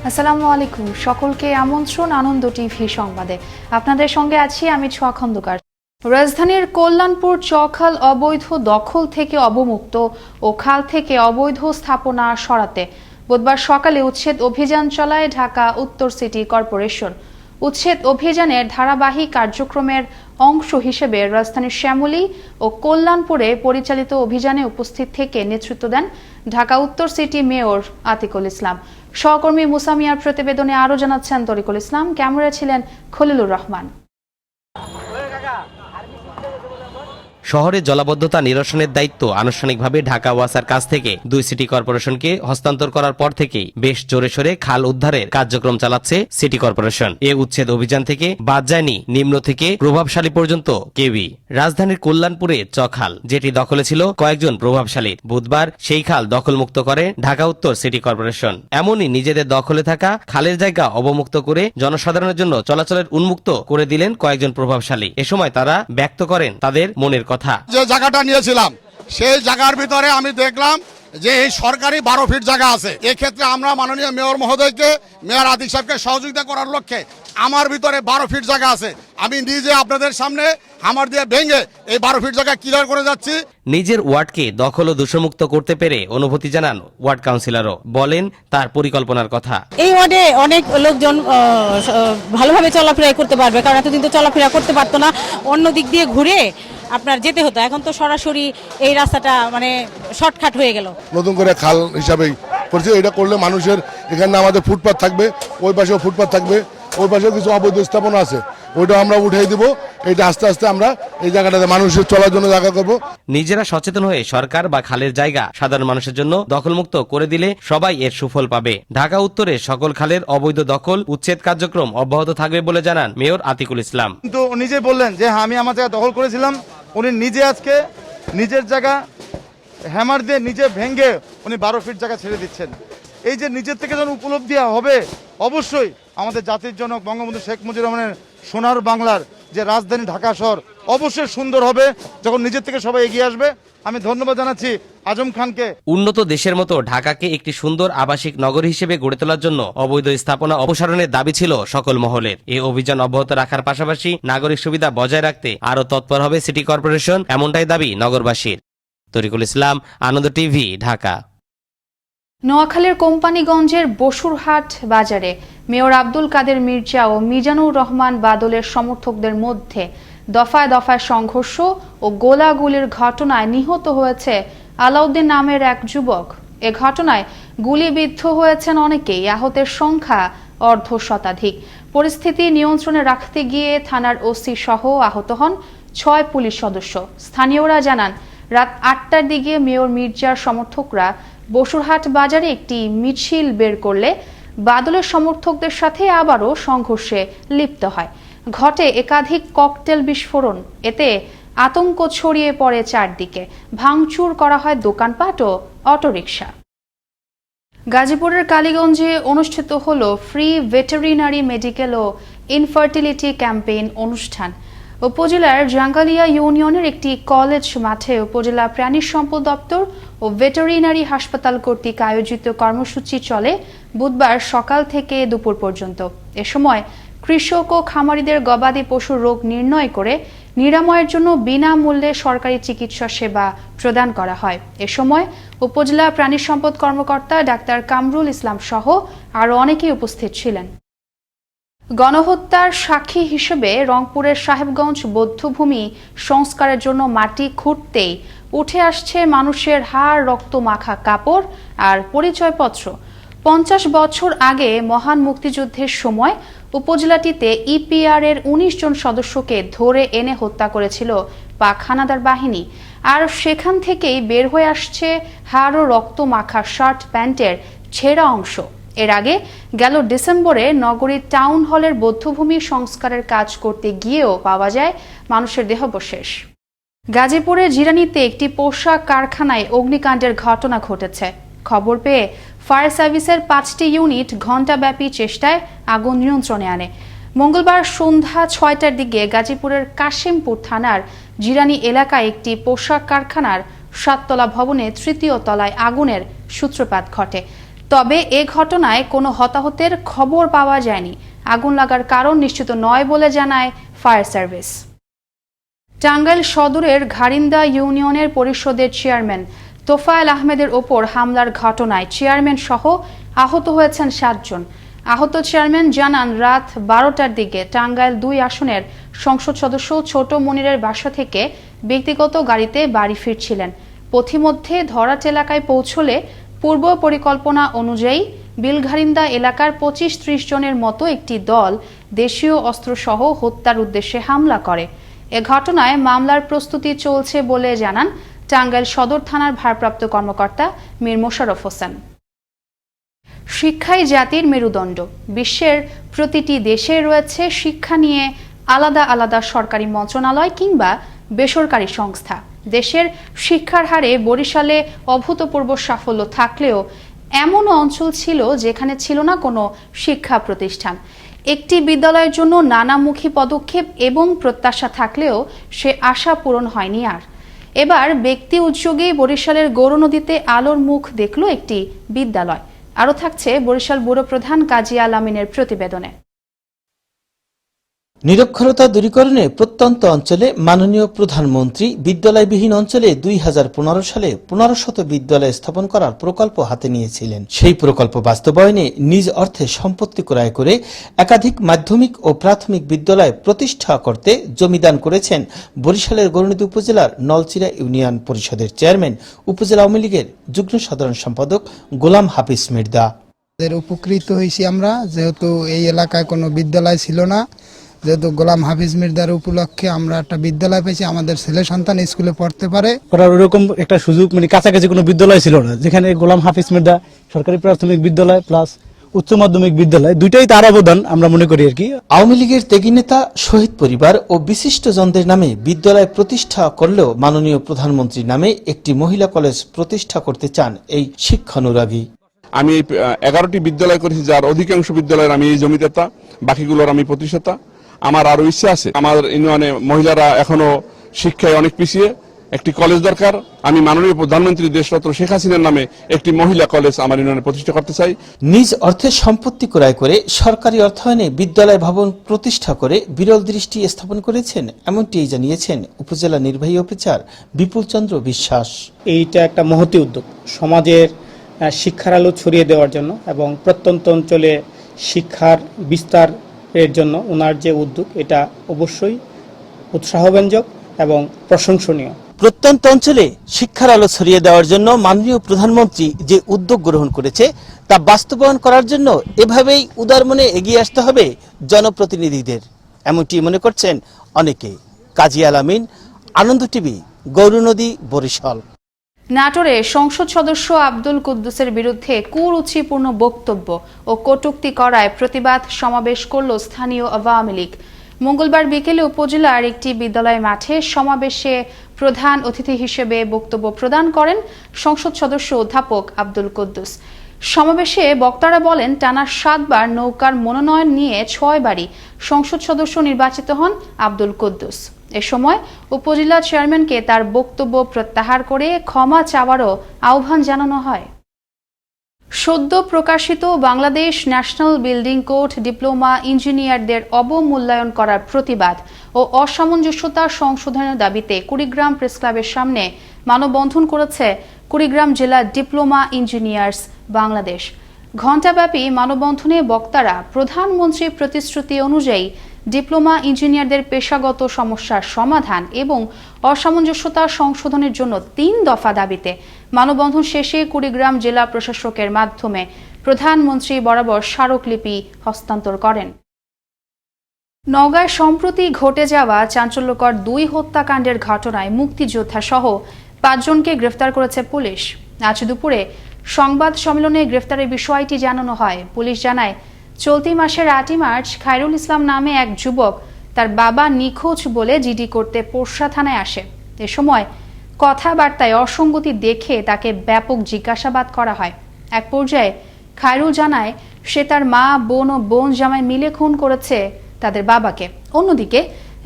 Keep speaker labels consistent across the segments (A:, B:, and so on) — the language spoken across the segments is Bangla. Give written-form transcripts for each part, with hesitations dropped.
A: আসসালামু আলাইকুম, সকলকে আমন্ত্রণ আনন্দ টিভি সংবাদে। আপনাদের সঙ্গে আছি আমি ছোয়া খন্দকার। রাজধানীর কল্যাণপুর চখাল অবৈধ দখল থেকে অবমুক্ত ও খাল থেকে অবৈধ স্থাপনা সরাতে বুধবার সকালে উচ্ছেদ অভিযান চালায় ঢাকা উত্তর সিটি কর্পোরেশন। উচ্ছেদ অভিযানের ধারাবাহিক কার্যক্রমের অংশ হিসেবে রাজধানীর শ্যামলী ও কল্যাণপুরে পরিচালিত অভিযানে উপস্থিত থেকে নেতৃত্ব দেন ঢাকা উত্তর সিটি মেয়র আতিকুল ইসলাম। সহকর্মী মুসা মিয়ার প্রতিবেদনে আরও জানাচ্ছেন তরিকুল ইসলাম, ক্যামেরা ছিলেন খলিলুর রহমান।
B: শহরে জলাবদ্ধতা নিরসনের দায়িত্ব আনুষ্ঠানিকভাবে ঢাকা ওয়াসার কাছ থেকে দুই সিটি কর্পোরেশনকে হস্তান্তর করার পর থেকেই বেশ জোরে সোরে খাল উদ্ধারের কার্যক্রম চালাচ্ছে সিটি কর্পোরেশন। এ উচ্ছেদ অভিযান থেকে বাদ যায়নি নিম্ন থেকে প্রভাবশালী পর্যন্ত কেউই। রাজধানীর কল্যাণপুরে চখাল, যেটি দখলে ছিল কয়েকজন প্রভাবশালীর, বুধবার সেই খাল দখলমুক্ত করে ঢাকা উত্তর সিটি কর্পোরেশন। এমনই নিজেদের দখলে থাকা খালের জায়গা অবমুক্ত করে জনসাধারণের জন্য চলাচলের উন্মুক্ত করে দিলেন কয়েকজন প্রভাবশালী। এ সময় তারা ব্যক্ত করেন তাদের মনের কথা।
C: যে জায়গাটা নিয়েছিলাম সেই জায়গার ভিতরে আমি দেখলাম যে এই সরকারি 12 ফিট জায়গা আছে। এক্ষেত্রে আমরা মাননীয় মেয়র মহোদয়কে, মেয়র আতিক সাহেবকে সহযোগিতা করার লক্ষ্যে আমার ভিতরে 12 ফিট জায়গা আছে, আমি নিজে আপনাদের সামনে হামার দিয়ে ভেঙে এই 12 ফিট জায়গা ক্লিয়ার করে যাচ্ছি।
B: নিজের ওয়ার্ডকে দখল ও দূষণমুক্ত করতে পেরে অনুভূতি জানান ওয়ার্ড কাউন্সিলরও। বলেন তার পরিকল্পনার কথা।
D: এই ওয়ার্ডে অনেক লোকজন ভালোভাবে চলাফেরা করতে পারবে, কারণ এতদিন তো চলাফেরা করতে পারতো না, অন্য দিক দিয়ে ঘুরে আপনার যেতে হতো। এখন তো সরাসরি এই রাস্তাটা মানে শর্টকাট হয়ে গেল।
E: নতুন করে খাল হিসাবেই করছে। এটা করলে মানুষের এখানে আমাদের ফুটপাথ থাকবে, ওই পাশেও ফুটপাথ থাকবে, ওই পাশেও কিছু অবৈধ স্থাপনা আছে, ওইটা আমরা উঠাই দিব। এটা আস্তে আস্তে আমরা এই জায়গাটাতে মানুষের চলার জন্য জায়গা করব।
B: নিজেরা সচেতন হয়ে সরকার বা খালের জায়গা সাধারণ মানুষের জন্য দখলমুক্ত করে দিলে সবাই এর সুফল পাবে। ঢাকা উত্তরে সকল খালের অবৈধ দখল উচ্ছেদ কার্যক্রম অব্যাহত থাকবে বলে জানান মেয়র আতিকুল ইসলাম।
F: কিন্তু নিজে বললেন যে হ্যাঁ, আমি আমার জায়গা দখল করেছিলাম। উনি নিজে আজকে নিজের জায়গা হ্যামার দিয়ে নিজে ভেঙে উনি 12 ফিট জায়গা ছেড়ে দিচ্ছেন। এই যে নিজের থেকে যখন উপলব্ধি হবে, অবশ্যই আমাদের জাতির জনক বঙ্গবন্ধু শেখ মুজিবুর রহমানের সোনার বাংলার যে রাজধানী ঢাকা শহর অবশ্যই সুন্দর হবে যখন নিজের থেকে সবাই এগিয়ে আসবে। আমি ধন্যবাদ জানাচ্ছি আজম খানকে।
B: উন্নত দেশের মতো ঢাকাকে একটি সুন্দর আবাসিক নগর হিসেবে গড়ে তোলার জন্য অবৈধ স্থাপনা অপসারণের দাবি ছিল সকল মহলের। এই অভিযান অব্যাহত রাখার পাশাপাশি নাগরিক সুবিধা বজায় রাখতে আরও তৎপর হবে সিটি কর্পোরেশন, এমনটাই দাবি নগরবাসীর। তরিকুল ইসলাম, আনন্দ টিভি, ঢাকা।
A: নোয়াখালীর কোম্পানিগঞ্জের বসুরহাট বাজারে মেয়র আব্দুল কাদের মির্জা ও মিজানুর রহমান বাদলের সমর্থকদের মধ্যে দফায় দফায় সংঘর্ষ ও গোলাগুলির ঘটনায় নিহত হয়েছে আলাউদ্দিন নামের এক যুবক। এ ঘটনায় গুলিবিদ্ধ হয়েছেন অনেকেই, আহতের সংখ্যা অর্ধ শতাধিক। পরিস্থিতি নিয়ন্ত্রণে রাখতে গিয়ে থানার ওসি সহ আহত হন 6 পুলিশ সদস্য। স্থানীয়রা জানান, রাত 8টার দিকে মেয়র মির্জার সমর্থকরা বসুরহাট বাজারে একটি মিছিল বের করলে বাদলের সমর্থকদের সাথে আবারও সংঘর্ষে লিপ্ত হয়। ঘটে একাধিক ককটেল বিস্ফোরণ। এতে আতঙ্ক ছড়িয়ে পড়ে চারদিকে। ভাঙচুর করা হয় দোকানপাট ও অটোরিকশা। গাজীপুরের কালীগঞ্জে অনুষ্ঠিত হল ফ্রি ভেটেরিনারি মেডিকেল ও ইনফার্টিলিটি ক্যাম্পেইন অনুষ্ঠান। উপজেলার জাঙ্গালিয়া ইউনিয়নের একটি কলেজ মাঠে উপজেলা প্রাণী সম্পদ দপ্তর ও ভেটেরিনারি হাসপাতাল কর্তৃক আয়োজিত কর্মসূচি চলে বুধবার সকাল থেকে দুপুর পর্যন্ত। এ সময় কৃষক ও খামারিদের গবাদি পশুর রোগ নির্ণয় করে নিরাময়ের জন্য বিনামূল্যে সরকারি চিকিৎসা সেবা প্রদান করা হয়। এ সময় উপজেলা প্রাণী সম্পদ কর্মকর্তা ডাক্তার কামরুল ইসলাম সহ আরও অনেকেই উপস্থিত ছিলেন। গণহত্যার সাক্ষী হিসেবে রংপুরের সাহেবগঞ্জ বৌদ্ধভূমি সংস্কারের জন্য মাটি খুঁড়তেই উঠে আসছে মানুষের হাড় রক্ত মাখা কাপড় আর পরিচয়পত্র। 50 বছর আগে মহান মুক্তিযুদ্ধের সময় উপজেলাটিতে ইপিআর এর 19 জন সদস্যকে ধরে এনে হত্যা করেছিল পাক হানাদার বাহিনী। আর সেখান থেকেই বের হয়ে আসছে হাড় ও রক্ত মাখা শার্ট প্যান্টের ছেঁড়া অংশ। এর আগে গেল ডিসেম্বরে নগরীর টাউন হলের বৌদ্ধভূমি সংস্কারের কাজ করতে গিয়েও পাওয়া যায় মানুষের দেহাবশেষ। গাজীপুরের জিরানীতে একটি পোশাক কারখানায় অগ্নিকাণ্ডের ঘটনা ঘটেছে। খবর পেয়ে ফায়ার সার্ভিসের 5টি ইউনিট ঘণ্টাব্যাপী চেষ্টায় আগুন নিয়ন্ত্রণে আনে। মঙ্গলবার সন্ধ্যা 6টার দিকে গাজীপুরের কাশিমপুর থানার জিরানী এলাকায় একটি পোশাক কারখানার 7 তলা ভবনে 3য় তলায় আগুনের সূত্রপাত ঘটে। তবে এ ঘটনায় কোনো হতাহতের খবর পাওয়া যায়নি। আগুন লাগার কারণ নিশ্চিত নয় বলে জানায় ফায়ার সার্ভিস। টাঙ্গাইল সদরের ঘারিন্দা ইউনিয়নের পরিষদের চেয়ারম্যান তোফায়েল আহমেদের ওপর হামলার ঘটনায় চেয়ারম্যান সহ আহত হয়েছেন 7 জন। আহত চেয়ারম্যান জানান, রাত 12টার দিকে টাঙ্গাইল 2 আসনের সংসদ সদস্য ছোট মনিরের বাসা থেকে ব্যক্তিগত গাড়িতে বাড়ি ফিরছিলেন। পথিমধ্যে ধরাট এলাকায় পৌঁছলে পূর্ব পরিকল্পনা অনুযায়ী বিলঘারিন্দা এলাকার 25-30 জনের মতো একটি দল দেশীয় অস্ত্রসহ হত্যার উদ্দেশ্যে হামলা করে। এ ঘটনায় মামলার প্রস্তুতি চলছে বলে জানান টাঙ্গাইল সদর থানার ভারপ্রাপ্ত কর্মকর্তা মীর মোশাররফ হোসেন। শিক্ষাই জাতির মেরুদণ্ড। বিশ্বের প্রতিটি দেশে রয়েছে শিক্ষা নিয়ে আলাদা আলাদা সরকারি মন্ত্রণালয় কিংবা বেসরকারি সংস্থা। দেশের শিক্ষার হারে বরিশালে অভূতপূর্ব সাফল্য থাকলেও এমনও অঞ্চল ছিল যেখানে ছিল না কোনো শিক্ষা প্রতিষ্ঠান। একটি বিদ্যালয়ের জন্য নানামুখী পদক্ষেপ এবং প্রত্যাশা থাকলেও সে আশা পূরণ হয়নি আর। এবার ব্যক্তি উদ্যোগেই বরিশালের গৌরনদীতে আলোর মুখ দেখল একটি বিদ্যালয়। আরও থাকছে বরিশাল ব্যুরো প্রধান কাজী আল আমিনের প্রতিবেদনে।
G: নিরক্ষরতা দূরীকরণে প্রত্যন্ত অঞ্চলে মাননীয় প্রধানমন্ত্রী বিদ্যালয়বিহীন অঞ্চলে 2015 সালে 1500 বিদ্যালয় স্থাপন করার প্রকল্প হাতে নিয়েছিলেন। সেই প্রকল্প বাস্তবায়নে নিজ অর্থে সম্পত্তি ক্রয় করে একাধিক মাধ্যমিক ও প্রাথমিক বিদ্যালয় প্রতিষ্ঠা করতে জমিদান করেছেন বরিশালের গৌরনদী উপজেলার নলচিরা ইউনিয়ন পরিষদের চেয়ারম্যান, উপজেলা আওয়ামী লীগের যুগ্ম সাধারণ সম্পাদক গোলাম হাফিজ মির্জা।
H: উপকৃত হয়েছি আমরা, যেহেতু এই এলাকায় কোনো বিদ্যালয় ছিল না, যেহেতু গোলাম হাফিজ মির্জার উপলক্ষে আমরা একটা বিদ্যালয় পেয়েছি, আমাদের ছেলে সন্তান স্কুলে পড়তে পারে।
I: করার ওরকম একটা সুযোগ কাছাকাছি কোনো বিদ্যালয় ছিল না, যেখানে গোলাম হাফিজ মির্জা সরকারি প্রাথমিক বিদ্যালয় প্লাস উচ্চ মাধ্যমিক বিদ্যালয় দুইটাই তার অবদান আমরা মনে করি আর কি।
G: আওয়ামী লীগের ত্যাগী নেতা, শহীদ পরিবার ও বিশিষ্টজনদের নামে বিদ্যালয় প্রতিষ্ঠা করলেও মাননীয় প্রধানমন্ত্রীর নামে একটি মহিলা কলেজ প্রতিষ্ঠা করতে চান এই শিক্ষানুরাগী।
J: আমি 11টি বিদ্যালয় করেছি, যার অধিকাংশ বিদ্যালয়ের আমি এই জমিদাতা, বাকিগুলোর আমি প্রতিষ্ঠাতা। আমার আরো ইচ্ছা আছে, আমার ইউনিয়নে মহিলারা এখনো শিক্ষায় অনেক পিছিয়ে, একটি কলেজ দরকার। আমি মাননীয় প্রধানমন্ত্রী দেশরত্ন শেখ হাসিনার নামে একটি মহিলা কলেজ আমার ইউনিয়নে প্রতিষ্ঠা করতে চাই।
G: নিজ অর্থে সম্পত্তি ক্রয় করে সরকারি অর্থায়নে বিদ্যালয় ভবন প্রতিষ্ঠা করে বিরল দৃষ্টি স্থাপন করেছেন, এমনটি জানিয়েছেন উপজেলা নির্বাহী অফিসার বিপুল চন্দ্র বিশ্বাস।
I: এইটা একটা মহতী উদ্যোগ সমাজের শিক্ষার আলো ছড়িয়ে দেওয়ার জন্য এবং প্রত্যন্ত অঞ্চলে শিক্ষার বিস্তার এর জন্য ওনার যে উদ্যোগ, এটা অবশ্যই উৎসাহব্যঞ্জক এবং প্রশংসনীয়।
G: প্রত্যন্ত অঞ্চলে শিক্ষার আলো ছড়িয়ে দেওয়ার জন্য মাননীয় প্রধানমন্ত্রী যে উদ্যোগ গ্রহণ করেছে তা বাস্তবায়ন করার জন্য এভাবেই উদার মনে এগিয়ে আসতে হবে জনপ্রতিনিধিদের, এমনটি মনে করছেন অনেকে। কাজী আল আমিন, আনন্দ টিভি, গৌরনদী, বরিশাল।
A: নাটোরে সংসদ সদস্য আব্দুল কুদ্দুসের বিরুদ্ধে কুরুচিপূর্ণ বক্তব্য ও কটূক্তি করায় প্রতিবাদ সমাবেশ করল স্থানীয় আওয়ামী লীগ। মঙ্গলবার বিকেলে উপজেলার একটি বিদ্যালয় মাঠে সমাবেশে প্রধান অতিথি হিসেবে বক্তব্য প্রদান করেন সংসদ সদস্য অধ্যাপক আব্দুল কুদ্দুস। সমাবেশে বক্তারা বলেন, টানা 7 বার নৌকার মনোনয়ন নিয়ে 6 বারই সংসদ সদস্য নির্বাচিত হন আব্দুল কুদ্দুস। এ সময় উপজেলা চেয়ারম্যানকে তার বক্তব্য প্রত্যাহার করে ক্ষমা চাওয়ারও আহ্বান জানানো হয়। সদ্য প্রকাশিত Bangladesh national building code diploma ইঞ্জিনিয়ারদের অবমূল্যায়ন করার প্রতিবাদ ও অসামঞ্জস্যতা সংশোধনের দাবিতে কুড়িগ্রাম প্রেসক্লাবের সামনে মানববন্ধন করেছে কুড়িগ্রাম জেলা ডিপ্লোমা ইঞ্জিনিয়ার্স বাংলাদেশ। ঘণ্টাব্যাপী মানববন্ধনে বক্তারা প্রধানমন্ত্রীর প্রতিশ্রুতি অনুযায়ী ডিপ্লোমা ইঞ্জিনিয়ারদের পেশাগত সমস্যার সমাধান এবং অসামঞ্জস্যতা সংশোধনের জন্য 3 দফা দাবিতে মানববন্ধন শেষে কুড়িগ্রাম জেলা প্রশাসকের মাধ্যমে প্রধানমন্ত্রী বরাবর স্মারকলিপি হস্তান্তর করেন। নওগাঁয় সম্প্রতি ঘটে যাওয়া চাঞ্চল্যকর 2 হত্যাকাণ্ডের ঘটনায় মুক্তিযোদ্ধা সহ 5 জনকে গ্রেফতার করেছে পুলিশ। আজ দুপুরে সংবাদ সম্মেলনে গ্রেফতারের বিষয়টি জানানো হয়। পুলিশ জানায়, চলতি মাসের 8 মার্চ খায়রুল ইসলাম নামে এক যুবক তার বাবা নিখোঁজ বলে জিডি করতে পোরশা থানায় আসে। এ সময় কথাবার্তায় অসঙ্গতি দেখে তাকে ব্যাপক জিজ্ঞাসাবাদ করা হয়। এক পর্যায়ে খায়রুল জানায় সে তার মা, বোন ও বোন জামাই মিলে খুন করেছে তাদের বাবাকে। অন্যদিকে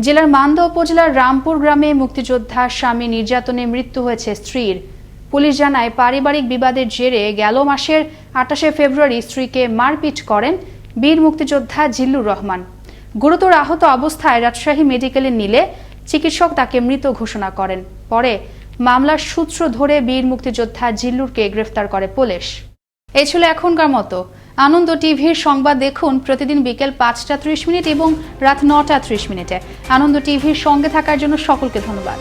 A: জেলার মান্দা উপজেলার রামপুর গ্রামে মুক্তিযোদ্ধার স্বামী নির্যাতনে মৃত্যু হয়েছে স্ত্রীর। পুলিশ জানায় পারিবারিক বিবাদের জেরে গেল মাসের 28 ফেব্রুয়ারি স্ত্রীকে মারপিট করেন বীর মুক্তিযোদ্ধা জিল্লুর রহমান। গুরুতর আহত অবস্থায় রাজশাহী মেডিকেলে নিলে চিকিৎসক তাকে মৃত ঘোষণা করেন। পরে মামলার সূত্র ধরে বীর মুক্তিযোদ্ধা জিল্লুরকে গ্রেফতার করে পুলিশ। এই ছিল এখনকার মতো। আনন্দ টিভির সংবাদ দেখুন প্রতিদিন বিকেল 5টা 30 এবং রাত 9টা 30 মিনিটে। আনন্দ টিভির সঙ্গে থাকার জন্য সকলকে ধন্যবাদ।